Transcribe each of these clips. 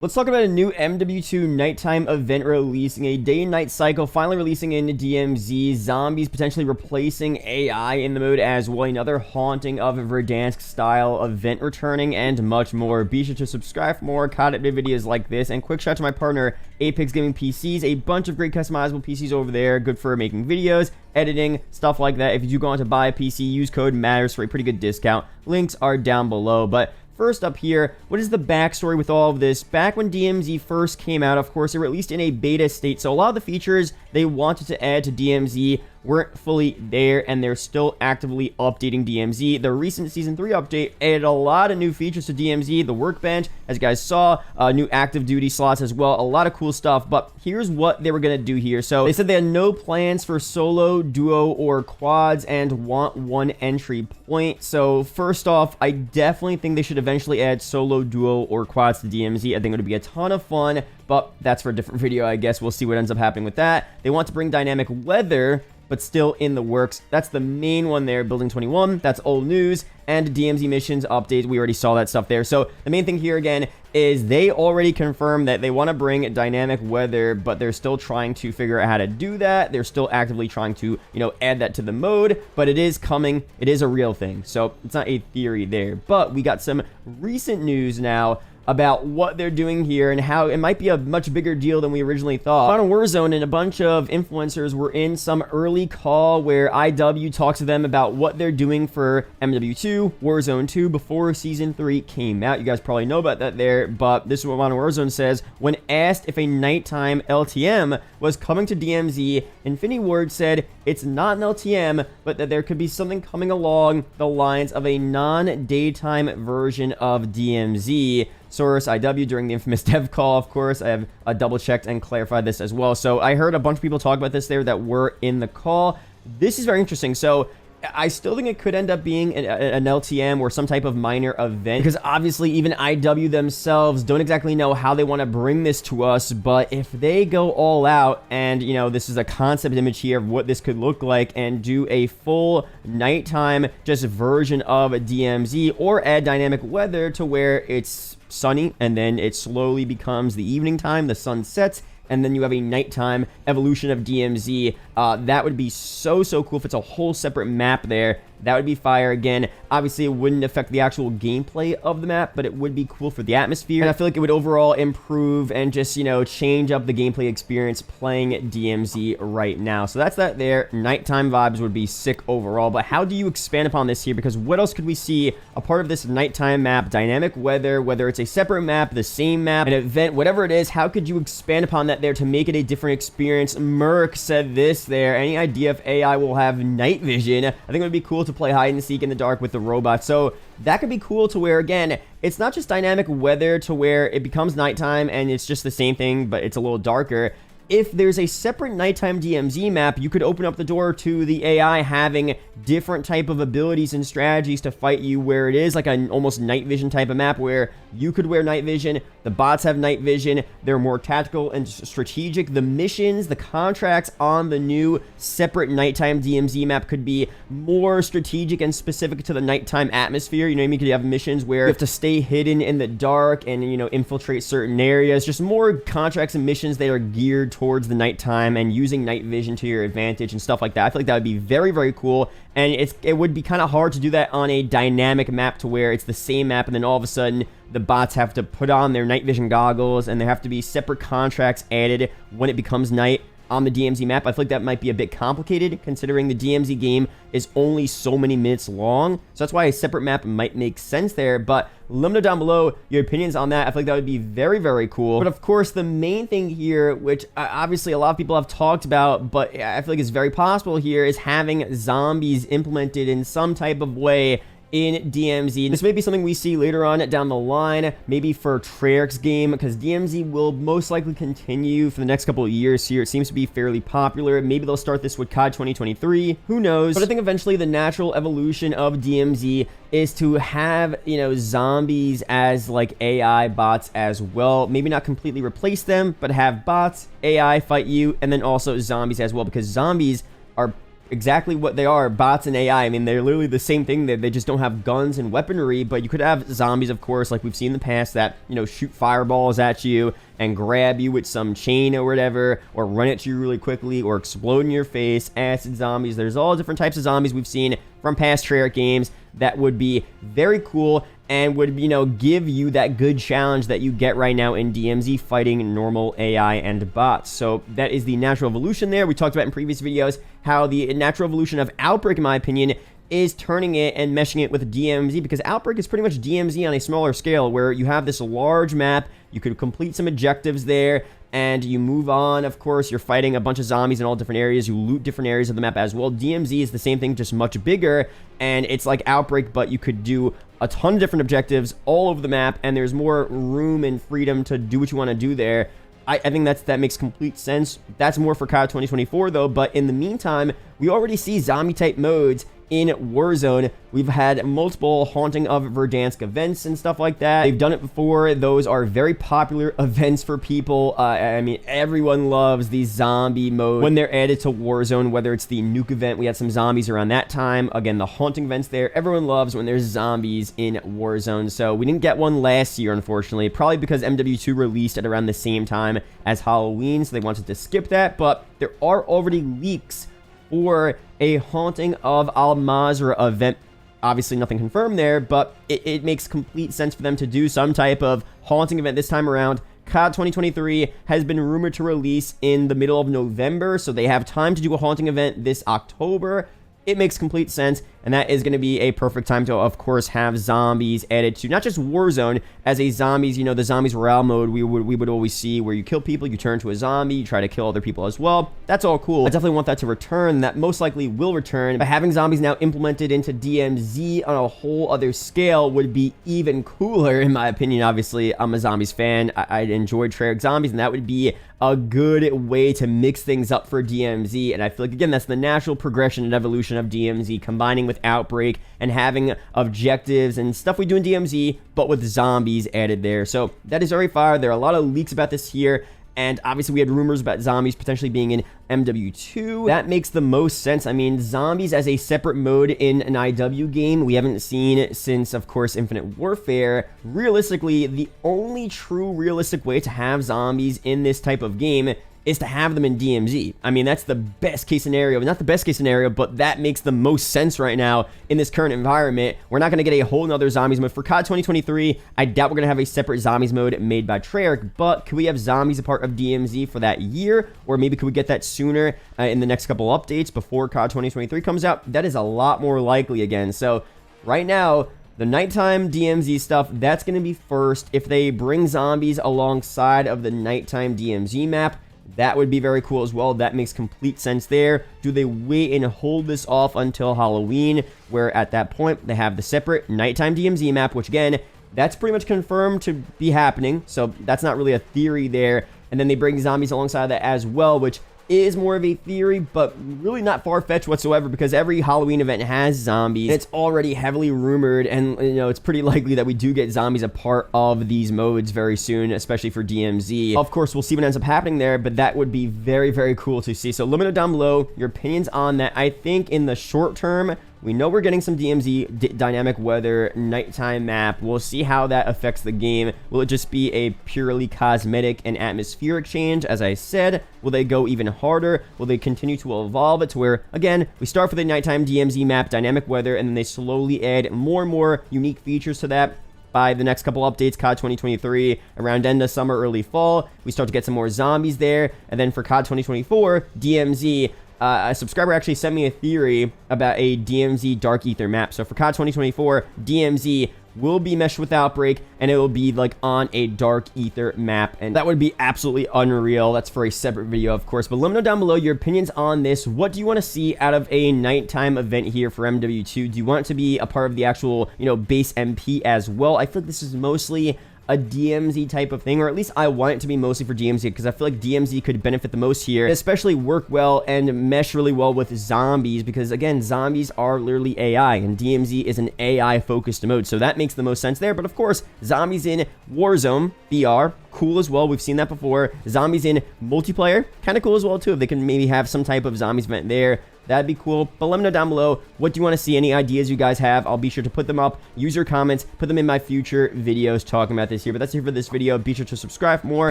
Let's talk about a new MW2 nighttime event releasing, a day and night cycle finally releasing in DMZ, zombies potentially replacing AI in the mode as well, another haunting of Verdansk style event returning, and much more. Be sure to subscribe for more caught up videos like this, and quick shout out to my partner Apex Gaming PCs, a bunch of great customizable PCs over there, good for making videos, editing, stuff like that. If you do go on to buy a PC, use code MATTERS for a pretty good discount. Links are down below, but first up here, what is the backstory with all of this? Back when DMZ first came out, of course, they were released in a beta state, so a lot of the features they wanted to add to DMZ weren't fully there, and they're still actively updating DMZ. The recent Season 3 update added a lot of new features to DMZ, the workbench, as you guys saw, new active duty slots as well, a lot of cool stuff, but here's what they were going to do here. So they said they had no plans for solo, duo, or quads, and want one entry point. So first off, I definitely think they should eventually add solo, duo, or quads to DMZ. I think it would be a ton of fun, but that's for a different video, I guess. We'll see what ends up happening with that. They want to bring dynamic weather, but still in the works. That's the main one there, Building 21. That's old news. And DMZ missions updates. We already saw that stuff there. So the main thing here again is they already confirmed that they want to bring dynamic weather, but they're still trying to figure out how to do that. They're still actively trying to, add that to the mode, but it is coming. It is a real thing. So it's not a theory there. But we got some recent news now about what they're doing here and how it might be a much bigger deal than we originally thought. On Warzone, and a bunch of influencers were in some early call where IW talks to them about what they're doing for MW2, Warzone 2 before Season 3 came out. You guys probably know about that there, but this is what Modern Warzone says. When asked if a nighttime LTM was coming to DMZ, Infinity Ward said it's not an LTM, but that there could be something coming along the lines of a non-daytime version of DMZ. Source IW during the infamous dev call, of course. I have double checked and clarified this as well. So I heard a bunch of people talk about this there that were in the call. This is very interesting. So I still think it could end up being an LTM or some type of minor event, because obviously even IW themselves don't exactly know how they want to bring this to us. But if they go all out and, this is a concept image here of what this could look like, and do a full nighttime just version of a DMZ, or add dynamic weather to where it's sunny and then it slowly becomes the evening time, the sun sets, and then you have a nighttime evolution of DMZ. That would be so cool if it's a whole separate map there. That would be fire. Again, obviously it wouldn't affect the actual gameplay of the map, but it would be cool for the atmosphere. And I feel like it would overall improve and just, change up the gameplay experience playing DMZ right now. So that's that there. Nighttime vibes would be sick overall. But how do you expand upon this here? Because what else could we see a part of this nighttime map, dynamic weather, whether it's a separate map, the same map, an event, whatever it is, how could you expand upon that there to make it a different experience? Merc said this there. Any idea if AI will have night vision? I think it would be cool to play hide and seek in the dark with the robot. So that could be cool to where, again, it's not just dynamic weather to where it becomes nighttime and it's just the same thing, but it's a little darker. If there's a separate nighttime DMZ map, you could open up the door to the AI having different type of abilities and strategies to fight you, where it is like an almost night vision type of map where you could wear night vision, the bots have night vision, they're more tactical and strategic. The missions, the contracts on the new separate nighttime DMZ map could be more strategic and specific to the nighttime atmosphere. You know what I mean? You could have missions where you have to stay hidden in the dark and, infiltrate certain areas. Just more contracts and missions that are geared towards the nighttime and using night vision to your advantage and stuff like that. I feel like that would be very cool, and it would be kind of hard to do that on a dynamic map to where it's the same map and then all of a sudden the bots have to put on their night vision goggles and there have to be separate contracts added when it becomes night on the DMZ map. I feel like that might be a bit complicated considering the DMZ game is only so many minutes long. So that's why a separate map might make sense there. But let me know down below your opinions on that. I feel like that would be very cool. But of course, the main thing here, which obviously a lot of people have talked about, but I feel like it's very possible here, is having zombies implemented in some type of way in DMZ. This may be something we see later on down the line, maybe for Treyarch's game, because DMZ will most likely continue for the next couple of years here. It seems to be fairly popular. Maybe they'll start this with COD 2023. Who knows? But I think eventually the natural evolution of DMZ is to have, zombies as like AI bots as well. Maybe not completely replace them, but have bots, AI fight you, and then also zombies as well, because zombies are exactly what they are, bots and AI. I mean, they're literally the same thing. They just don't have guns and weaponry, but you could have zombies, of course, like we've seen in the past, that, you know, shoot fireballs at you and grab you with some chain or whatever, or run at you really quickly, or explode in your face. Acid zombies. There's all different types of zombies we've seen from past Treyarch games that would be very cool and would, you know, give you that good challenge that you get right now in DMZ fighting normal AI and bots. So that is the natural evolution there. We talked about in previous videos how the natural evolution of Outbreak, in my opinion, is turning it and meshing it with DMZ, because Outbreak is pretty much DMZ on a smaller scale, where you have this large map, you could complete some objectives there, and you move on. Of course, you're fighting a bunch of zombies in all different areas. You loot different areas of the map as well. DMZ is the same thing, just much bigger, and it's like Outbreak, but you could do a ton of different objectives all over the map, and there's more room and freedom to do what you want to do there. I think that makes complete sense. That's more for COD 2024, though, but in the meantime, we already see zombie-type modes in Warzone. We've had multiple Haunting of Verdansk events and stuff like that. They've done it before. Those are very popular events for people. I mean, everyone loves these zombie modes when they're added to Warzone, whether it's the nuke event. We had some zombies around that time. Again, the haunting events there. Everyone loves when there's zombies in Warzone. So we didn't get one last year, unfortunately, probably because MW2 released at around the same time as Halloween, so they wanted to skip that. But there are already leaks for a Haunting of Mazrah event. Obviously nothing confirmed there, but it makes complete sense for them to do some type of haunting event this time around. COD 2023 has been rumored to release in the middle of November, so they have time to do a haunting event this October. It makes complete sense, and that is going to be a perfect time to, of course, have zombies added to not just Warzone as a zombies, you know, the Zombies Royale mode we would always see, where you kill people, you turn to a zombie, you try to kill other people as well. That's all cool. I definitely want that to return. That most likely will return, but having zombies now implemented into DMZ on a whole other scale would be even cooler, in my opinion. Obviously, I'm a zombies fan. I enjoy Treyarch zombies, and that would be a good way to mix things up for DMZ. And I feel like, again, that's the natural progression and evolution of DMZ, combining with Outbreak and having objectives and stuff we do in DMZ, but with zombies added there. So that is very fire. There are a lot of leaks about this here, and obviously we had rumors about zombies potentially being in MW2. That makes the most sense. I mean, zombies as a separate mode in an IW game, we haven't seen since, of course, Infinite Warfare. Realistically, the only true realistic way to have zombies in this type of game is to have them in DMZ. I mean, that's the best case scenario. Not the best case scenario, but that makes the most sense right now in this current environment. We're not going to get a whole nother zombies mode. For COD 2023, I doubt we're going to have a separate zombies mode made by Treyarch, but could we have zombies a part of DMZ for that year? Or maybe could we get that sooner in the next couple updates before COD 2023 comes out? That is a lot more likely again. So right now, the nighttime DMZ stuff, that's going to be first. If they bring zombies alongside of the nighttime DMZ map, that would be very cool as well. That makes complete sense there. Do they wait and hold this off until Halloween, where at that point they have the separate nighttime DMZ map, which again, that's pretty much confirmed to be happening, so that's not really a theory there. And then they bring zombies alongside that as well, which is more of a theory, but really not far-fetched whatsoever, because every Halloween event has zombies. It's already heavily rumored, and you know, it's pretty likely that we do get zombies a part of these modes very soon, especially for DMZ. Of course, we'll see what ends up happening there, but that would be very, very cool to see. So let me know down below your opinions on that. I think in the short term, we know we're getting some DMZ dynamic weather nighttime map. We'll see how that affects the game. Will it just be a purely cosmetic and atmospheric change? As I said, will they go even harder? Will they continue to evolve it to where, again, we start with a nighttime DMZ map, dynamic weather, and then they slowly add more and more unique features to that? By the next couple updates, COD 2023, around end of summer, early fall, we start to get some more zombies there. And then for COD 2024, DMZ, a subscriber actually sent me a theory about a DMZ Dark Ether map. So for COD 2024, DMZ will be meshed with Outbreak, and it will be like on a Dark Ether map, and that would be absolutely unreal. That's for a separate video, of course, but let me know down below your opinions on this. What do you want to see out of a nighttime event here for MW2? Do you want it to be a part of the actual, you know, base MP as well? I feel like this is mostly a DMZ type of thing, or at least I want it to be mostly for DMZ, because I feel like DMZ could benefit the most here, especially work well and mesh really well with zombies, because again, zombies are literally AI, and DMZ is an AI focused mode, so that makes the most sense there. But of course, zombies in Warzone VR, cool as well. We've seen that before. Zombies in multiplayer, kind of cool as well too. If they can maybe have some type of zombies event there, that'd be cool. But let me know down below, what do you want to see? Any ideas you guys have? I'll be sure to put them up. Use your comments. Put them in my future videos talking about this here. But that's it for this video. Be sure to subscribe for more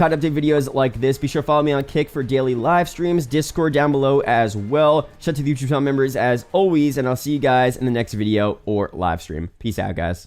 COD update videos like this. Be sure to follow me on Kick for daily live streams. Discord down below as well. Shout out to the YouTube channel members as always. And I'll see you guys in the next video or live stream. Peace out, guys.